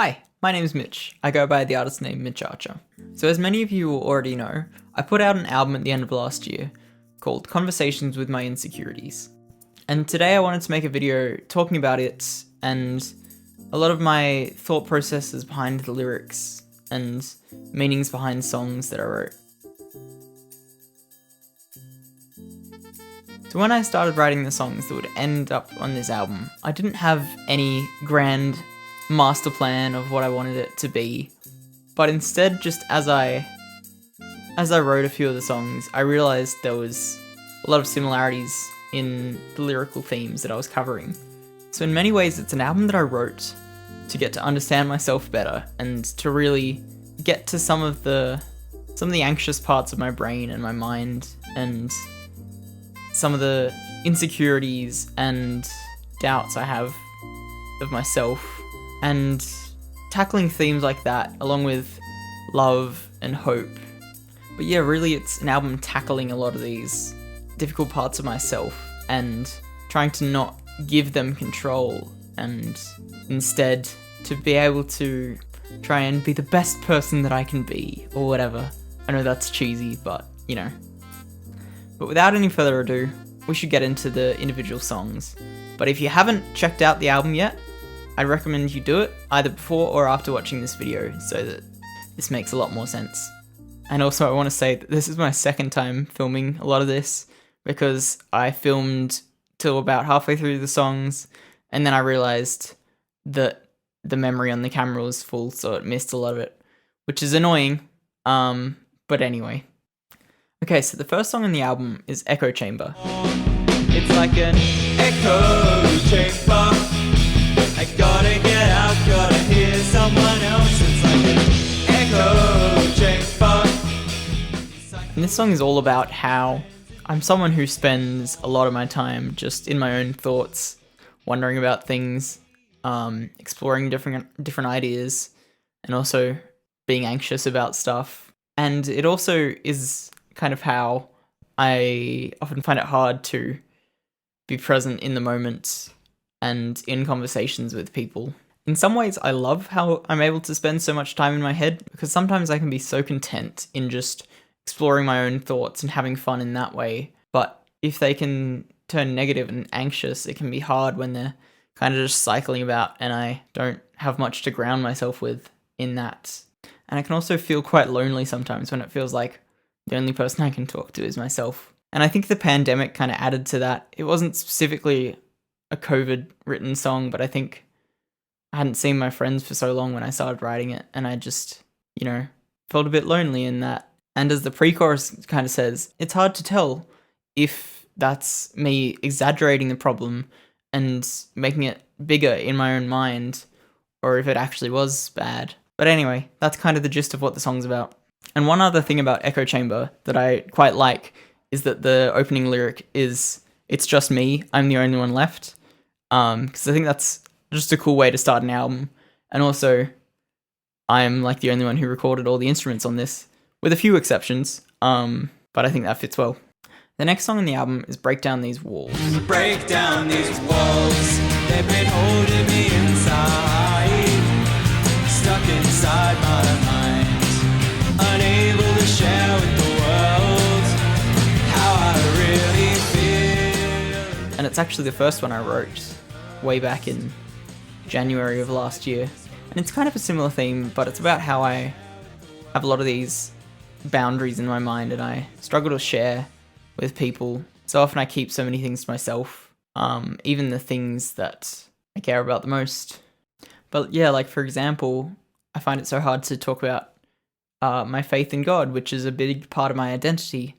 Hi, my name's Mitch. I go by the artist name Mitch Archer. So as many of you will already know, I put out an album at the end of last year called Conversations with My Insecurities. And today I wanted to make a video talking about it and a lot of my thought processes behind the lyrics and meanings behind songs that I wrote. So when I started writing the songs that would end up on this album, I didn't have any grand master plan of what I wanted it to be, but instead, just as I wrote a few of the songs, I realized there was a lot of similarities in the lyrical themes that I was covering. So in many ways, it's an album that I wrote to get to understand myself better and to really get to some of the anxious parts of my brain and my mind and some of the insecurities and doubts I have of myself, and tackling themes like that along with love and hope. But yeah, really it's an album tackling a lot of these difficult parts of myself and trying to not give them control and instead to be able to try and be the best person that I can be or whatever. I know that's cheesy, but you know. But without any further ado, we should get into the individual songs. But if you haven't checked out the album yet, I'd recommend you do it either before or after watching this video so that this makes a lot more sense. And also I want to say that this is my second time filming a lot of this because I filmed till about halfway through the songs and then I realized that the memory on the camera was full, so it missed a lot of it, which is annoying. But anyway. Okay, so the first song on the album is Echo Chamber. It's like an echo chamber. I gotta get out, gotta hear someone else. It's like an echo chamber. And this song is all about how I'm someone who spends a lot of my time just in my own thoughts, wondering about things, exploring different ideas, and also being anxious about stuff. And it also is kind of how I often find it hard to be present in the moment and in conversations with people. In some ways, I love how I'm able to spend so much time in my head because sometimes I can be so content in just exploring my own thoughts and having fun in that way. But if they can turn negative and anxious, it can be hard when they're kind of just cycling about and I don't have much to ground myself with in that. And I can also feel quite lonely sometimes when it feels like the only person I can talk to is myself. And I think the pandemic kind of added to that. It wasn't specifically a COVID written song, but I think I hadn't seen my friends for so long when I started writing it, and I just, felt a bit lonely in that. And as the pre-chorus kind of says, it's hard to tell if that's me exaggerating the problem and making it bigger in my own mind, or if it actually was bad. But anyway, that's kind of the gist of what the song's about. And one other thing about Echo Chamber that I quite like is that the opening lyric is, "It's just me, I'm the only one left." Because I think that's just a cool way to start an album. And also, I'm like the only one who recorded all the instruments on this, with a few exceptions, but I think that fits well. The next song on the album is Break Down These Walls. Break down these walls, they've been holding me inside, stuck inside my mind, unable to share with the world how I really feel. And it's actually the first one I wrote way back in January of last year. And it's kind of a similar theme, but it's about how I have a lot of these boundaries in my mind and I struggle to share with people. So often I keep so many things to myself, even the things that I care about the most. But yeah, like for example, I find it so hard to talk about my faith in God, which is a big part of my identity.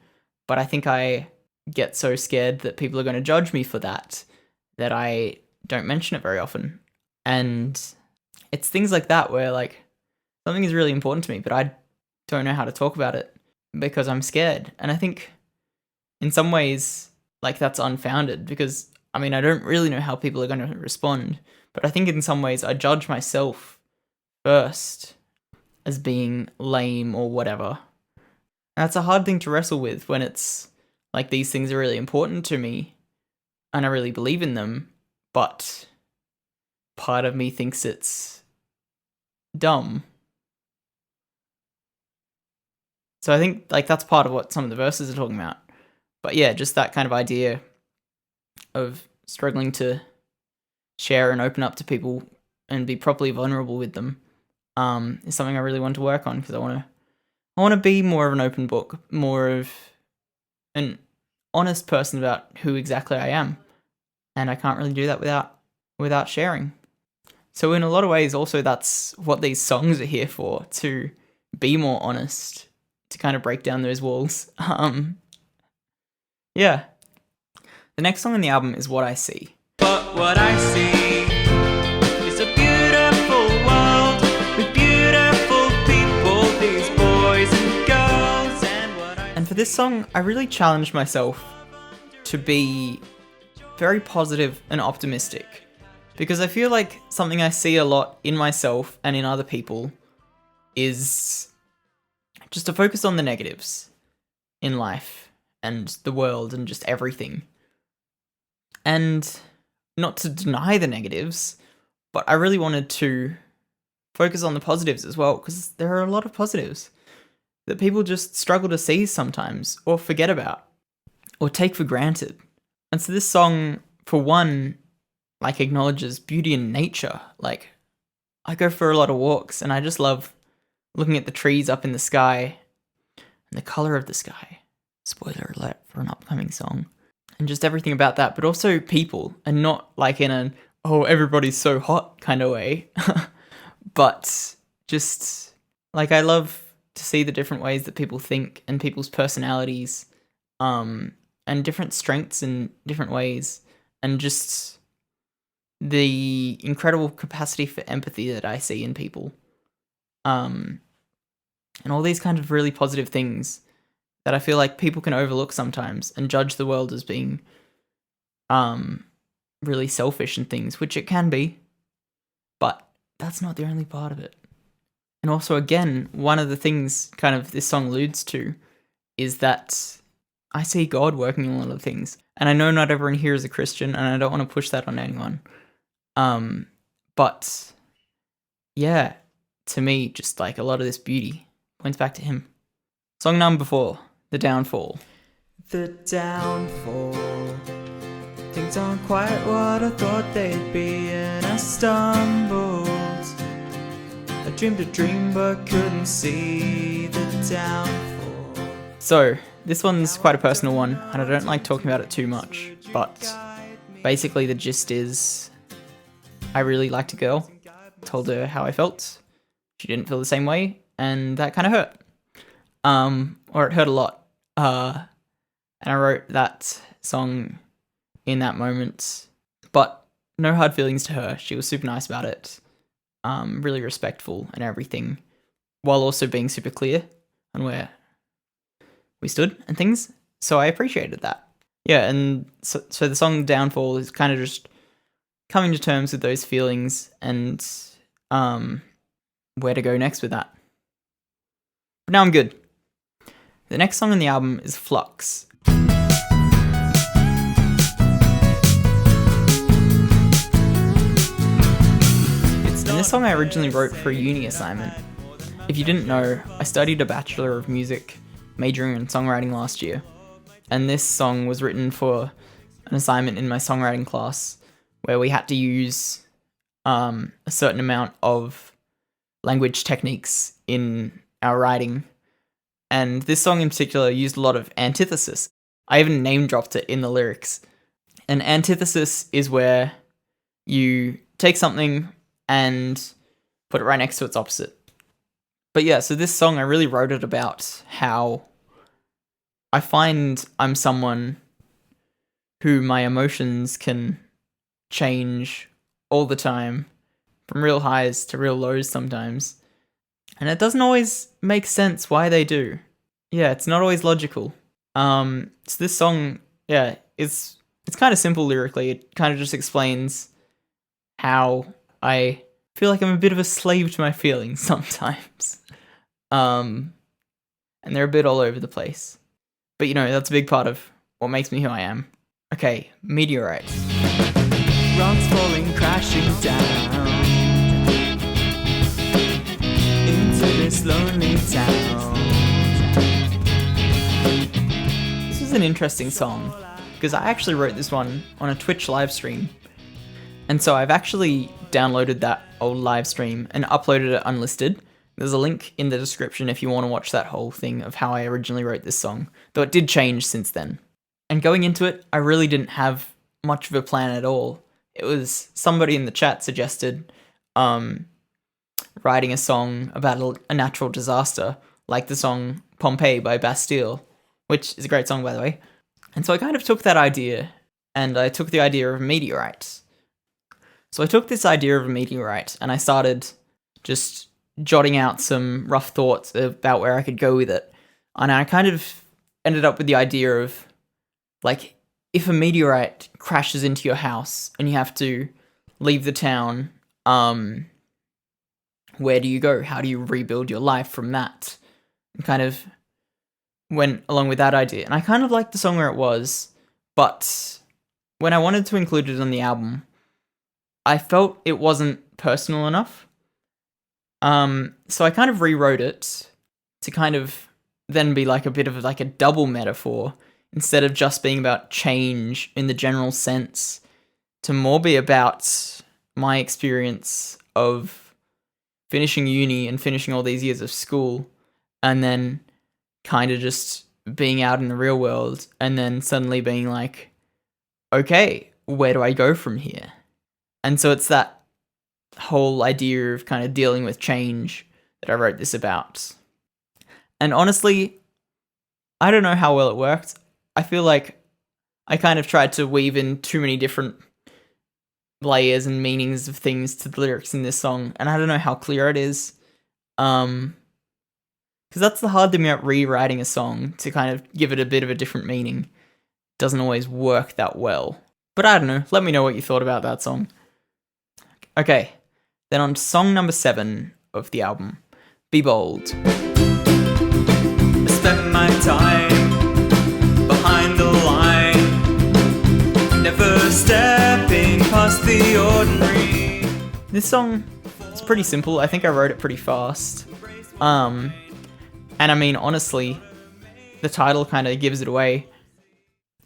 But I think I get so scared that people are going to judge me for that I don't mention it very often. And it's things like that where like something is really important to me, but I don't know how to talk about it because I'm scared. And I think in some ways like that's unfounded because I don't really know how people are going to respond, but I think in some ways I judge myself first as being lame or whatever. And that's a hard thing to wrestle with when it's like these things are really important to me and I really believe in them, but part of me thinks it's dumb. So I think like that's part of what some of the verses are talking about. But yeah, just that kind of idea of struggling to share and open up to people and be properly vulnerable with them is something I really want to work on, because I want to be more of an open book, more of an honest person about who exactly I am, and I can't really do that without sharing. So in a lot of ways, also that's what these songs are here for, to be more honest, to kind of break down those walls. Yeah. The next song on the album is What I See. But what I see is a beautiful world with beautiful people, these boys and girls, and for this song, I really challenged myself to be very positive and optimistic, because I feel like something I see a lot in myself and in other people is just to focus on the negatives in life and the world and just everything. And not to deny the negatives, but I really wanted to focus on the positives as well, because there are a lot of positives that people just struggle to see sometimes, or forget about, or take for granted. And so this song, for one, like acknowledges beauty in nature. Like, I go for a lot of walks and I just love looking at the trees up in the sky and the color of the sky. Spoiler alert for an upcoming song. And just everything about that, but also people, and not like in an, oh, everybody's so hot kind of way, but just like I love to see the different ways that people think and people's personalities, and different strengths in different ways, and just the incredible capacity for empathy that I see in people, and all these kind of really positive things that I feel like people can overlook sometimes and judge the world as being really selfish and things, which it can be, but that's not the only part of it. And also, again, one of the things kind of this song alludes to is that I see God working in a lot of things. And I know not everyone here is a Christian, and I don't want to push that on anyone. But yeah, to me, just like a lot of this beauty points back to him. Song number 4, The Downfall. The downfall. Things aren't quite what I thought they'd be, and I stumbled. I dreamed a dream but couldn't see the downfall. So, this one's quite a personal one, and I don't like talking about it too much, but basically the gist is I really liked a girl, told her how I felt, she didn't feel the same way, and that kind of hurt. Or it hurt a lot. And I wrote that song in that moment, but no hard feelings to her. She was super nice about it, really respectful and everything, while also being super clear on where we stood and things. So I appreciated that. Yeah, and so the song Downfall is kind of just coming to terms with those feelings and where to go next with that. But now I'm good. The next song on the album is Flux. And this song I originally wrote for a uni assignment. If you didn't know, I studied a Bachelor of Music, majoring in songwriting last year. And this song was written for an assignment in my songwriting class where we had to use a certain amount of language techniques in our writing. And this song in particular used a lot of antithesis. I even name dropped it in the lyrics. An antithesis is where you take something and put it right next to its opposite. But yeah, so this song, I really wrote it about how I find I'm someone who my emotions can change all the time, from real highs to real lows sometimes. And it doesn't always make sense why they do. Yeah, it's not always logical. So this song, yeah, it's kind of simple lyrically. It kind of just explains how I feel like I'm a bit of a slave to my feelings sometimes. And they're a bit all over the place. But you know, that's a big part of what makes me who I am. Okay, Meteorite. Rocks falling crashing down. this lonely town. This was an interesting song, because I actually wrote this one on a Twitch live stream. And so I've actually downloaded that old live stream and uploaded it unlisted. There's a link in the description if you want to watch that whole thing of how I originally wrote this song, though it did change since then. And going into it, I really didn't have much of a plan at all. It was somebody in the chat suggested writing a song about a natural disaster, like the song Pompeii by Bastille, which is a great song, by the way. And so I kind of took that idea, and I took the idea of Meteorite. So I took this idea of a meteorite, and I started just jotting out some rough thoughts about where I could go with it. And I kind of ended up with the idea of, like, if a meteorite crashes into your house and you have to leave the town, where do you go? How do you rebuild your life from that? And kind of went along with that idea. And I kind of liked the song where it was, but when I wanted to include it on the album, I felt it wasn't personal enough. So I kind of rewrote it to kind of then be like a bit of like a double metaphor, instead of just being about change in the general sense, to more be about my experience of finishing uni and finishing all these years of school, and then kind of just being out in the real world, and then suddenly being like, okay, where do I go from here? And so it's that whole idea of kind of dealing with change that I wrote this about. And honestly, I don't know how well it worked. I feel like I kind of tried to weave in too many different layers and meanings of things to the lyrics in this song, and I don't know how clear it is. Because that's the hard thing about rewriting a song, to kind of give it a bit of a different meaning. It doesn't always work that well. But I don't know, let me know what you thought about that song. Okay, then on to song number 7 of the album, Be Bold. I spend my time behind the line, never stepping past the ordinary. This song is pretty simple. I think I wrote it pretty fast. And I mean, honestly, the title kind of gives it away.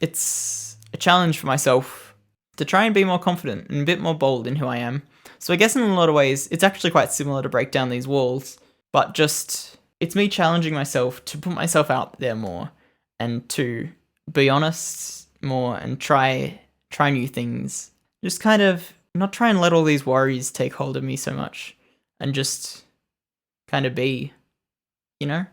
It's a challenge for myself to try and be more confident and a bit more bold in who I am. So I guess in a lot of ways, it's actually quite similar to Break Down These Walls, but just, it's me challenging myself to put myself out there more, and to be honest more, and try new things. Just kind of not try and let all these worries take hold of me so much, and just kind of be, you know?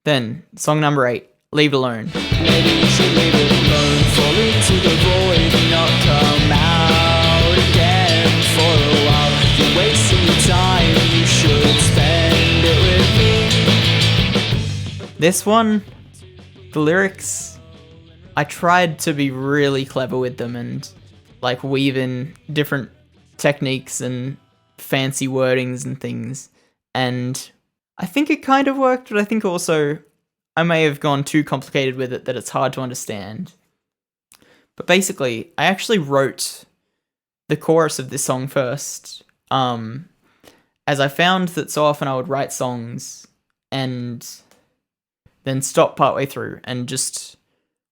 Then, song number 8, Leave It Alone. Maybe you should leave it alone, fall into the void and not come out again for a while. You're wasting your time, you should spend it with me. This one, the lyrics, I tried to be really clever with them and like weave in different techniques and fancy wordings and things, and I think it kind of worked, but I think also I may have gone too complicated with it that it's hard to understand. But basically, I actually wrote the chorus of this song first, as I found that so often I would write songs and then stop partway through and just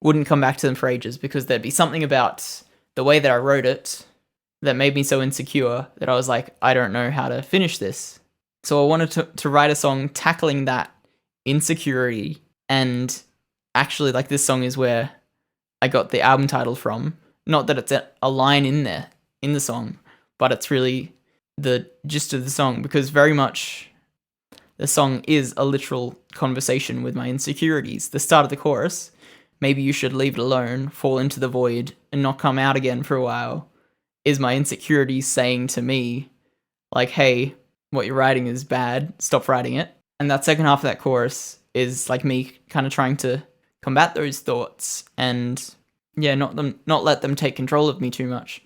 wouldn't come back to them for ages, because there'd be something about the way that I wrote it that made me so insecure that I was like, I don't know how to finish this. So I wanted to write a song tackling that insecurity, and actually, like, this song is where I got the album title from. Not that it's a line in there, in the song, but it's really the gist of the song, because very much the song is a literal conversation with my insecurities. The start of the chorus, maybe you should leave it alone, fall into the void, and not come out again for a while, is my insecurities saying to me, like, hey, what you're writing is bad, stop writing it. And that second half of that chorus is like me kind of trying to combat those thoughts and, yeah, not let them take control of me too much.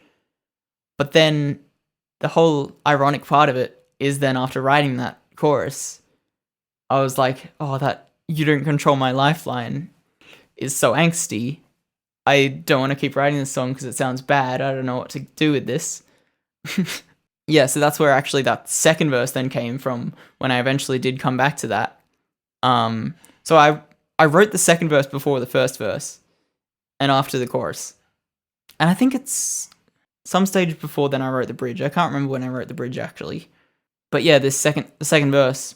But then the whole ironic part of it is then after writing that chorus, I was like, oh, that "you don't control my lifeline" is so angsty. I don't want to keep writing this song because it sounds bad. I don't know what to do with this. yeah, so that's where actually that second verse then came from when I eventually did come back to that. So I wrote the second verse before the first verse and after the chorus. And I think it's some stage before then I wrote the bridge. I can't remember when I wrote the bridge actually. But yeah, the second verse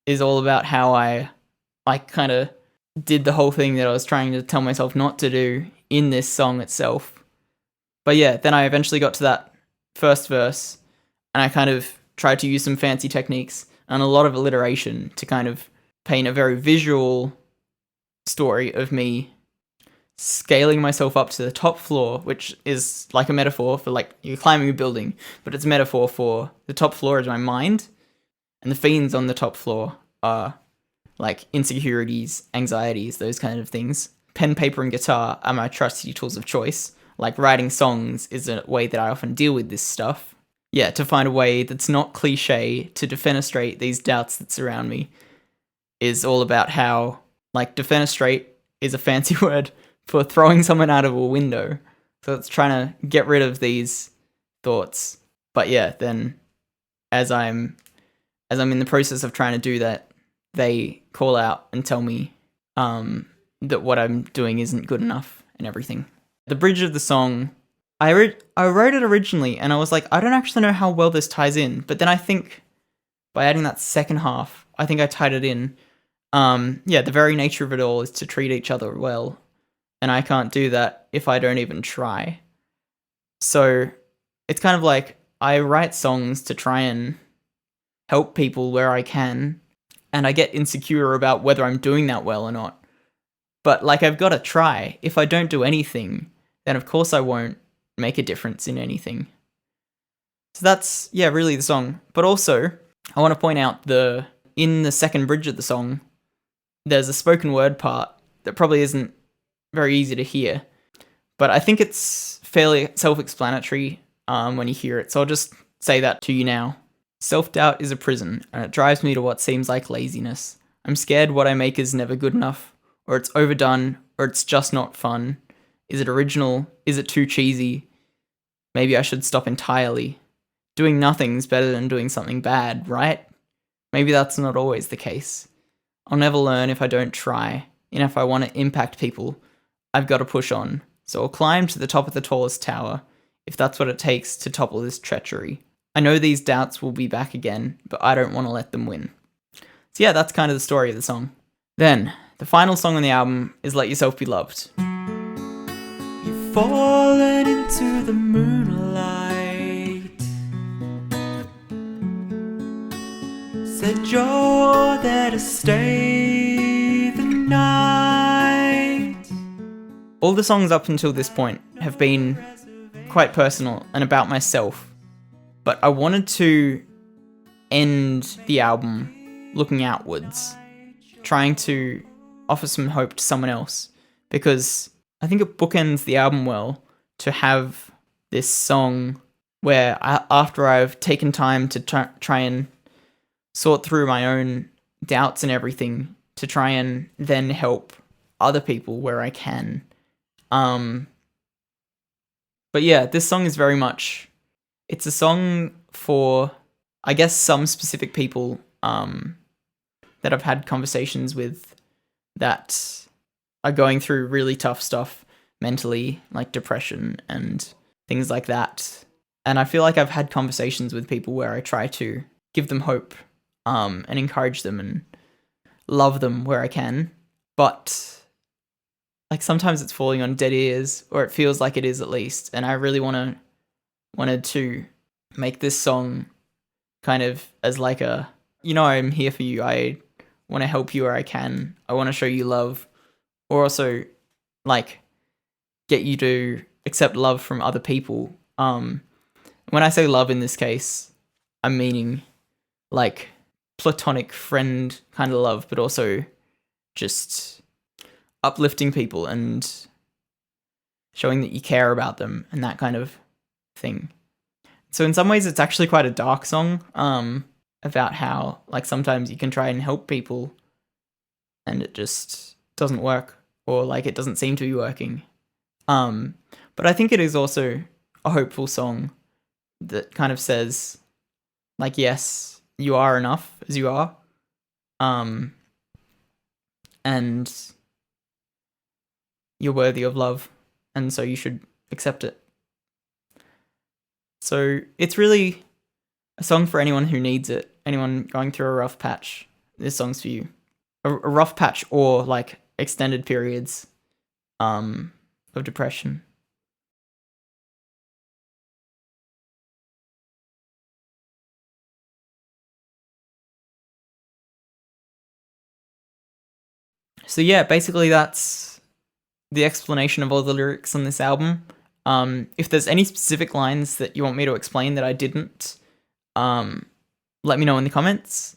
is all about how I like kind of did the whole thing that I was trying to tell myself not to do in this song itself. But yeah, then I eventually got to that first verse and I kind of tried to use some fancy techniques and a lot of alliteration to kind of paint a very visual story of me scaling myself up to the top floor, which is like a metaphor for like you're climbing a building, but it's a metaphor for the top floor is my mind, and the fiends on the top floor are like insecurities, anxieties, those kind of things. Pen, paper, and guitar are my trusty tools of choice. Like writing songs is a way that I often deal with this stuff. Yeah, to find a way that's not cliche to defenestrate these doubts that surround me is all about how, like, defenestrate is a fancy word for throwing someone out of a window. So it's trying to get rid of these thoughts. But yeah, then as I'm in the process of trying to do that, they call out and tell me that what I'm doing isn't good enough and everything. The bridge of the song, I wrote it originally and I was like, I don't actually know how well this ties in. But then I think by adding that second half, I think I tied it in. Yeah, the very nature of it all is to treat each other well. And I can't do that if I don't even try. So it's kind of like I write songs to try and help people where I can. And I get insecure about whether I'm doing that well or not. But like I've got to try. If I don't do anything, then of course I won't make a difference in anything. So that's, yeah, really the song. But also, I want to point out in the second bridge of the song, there's a spoken word part that probably isn't very easy to hear. But I think it's fairly self-explanatory when you hear it. So I'll just say that to you now. Self-doubt is a prison, and it drives me to what seems like laziness. I'm scared what I make is never good enough, or it's overdone, or it's just not fun. Is it original? Is it too cheesy? Maybe I should stop entirely. Doing nothing's better than doing something bad, right? Maybe that's not always the case. I'll never learn if I don't try, and if I want to impact people, I've got to push on. So I'll climb to the top of the tallest tower, if that's what it takes to topple this treachery. I know these doubts will be back again, but I don't want to let them win. So yeah, that's kind of the story of the song. Then, the final song on the album is Let Yourself Be Loved. You've fallen into the moonlight, said you're there to stay the night. All the songs up until this point have been quite personal and about myself, but I wanted to end the album looking outwards, trying to offer some hope to someone else, because I think it bookends the album well to have this song where after I've taken time to try and sort through my own doubts and everything, to try and then help other people where I can. But yeah, this song is very much, it's a song for, I guess, some specific people that I've had conversations with that are going through really tough stuff mentally, like depression and things like that. And I feel like I've had conversations with people where I try to give them hope and encourage them and love them where I can. But like sometimes it's falling on dead ears, or it feels like it is at least. And I really wanted to make this song kind of as like a, I'm here for you. I want to help you where I can. I want to show you love, or also like get you to accept love from other people. When I say love in this case, I'm meaning like platonic friend kind of love, but also just uplifting people and showing that you care about them and that kind of thing. So in some ways it's actually quite a dark song about how like sometimes you can try and help people and it just doesn't work, or like it doesn't seem to be working. But I think it is also a hopeful song that kind of says, like, yes, you are enough as you are. And you're worthy of love, and so you should accept it. So it's really a song for anyone who needs it, anyone going through a rough patch. This song's for you. A rough patch or like extended periods of depression. So yeah, basically that's the explanation of all the lyrics on this album. If there's any specific lines that you want me to explain that I didn't, let me know in the comments.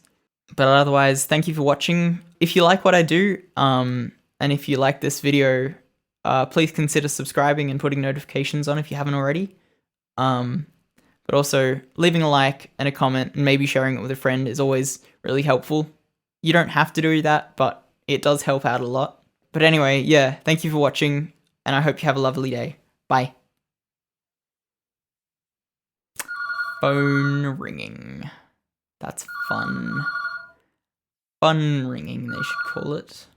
But otherwise, thank you for watching. If you like what I do, and if you like this video, please consider subscribing and putting notifications on if you haven't already. But also, leaving a like and a comment and maybe sharing it with a friend is always really helpful. You don't have to do that, but it does help out a lot. But anyway, yeah, thank you for watching, and I hope you have a lovely day. Bye. Phone ringing. That's fun. Fun ringing, they should call it.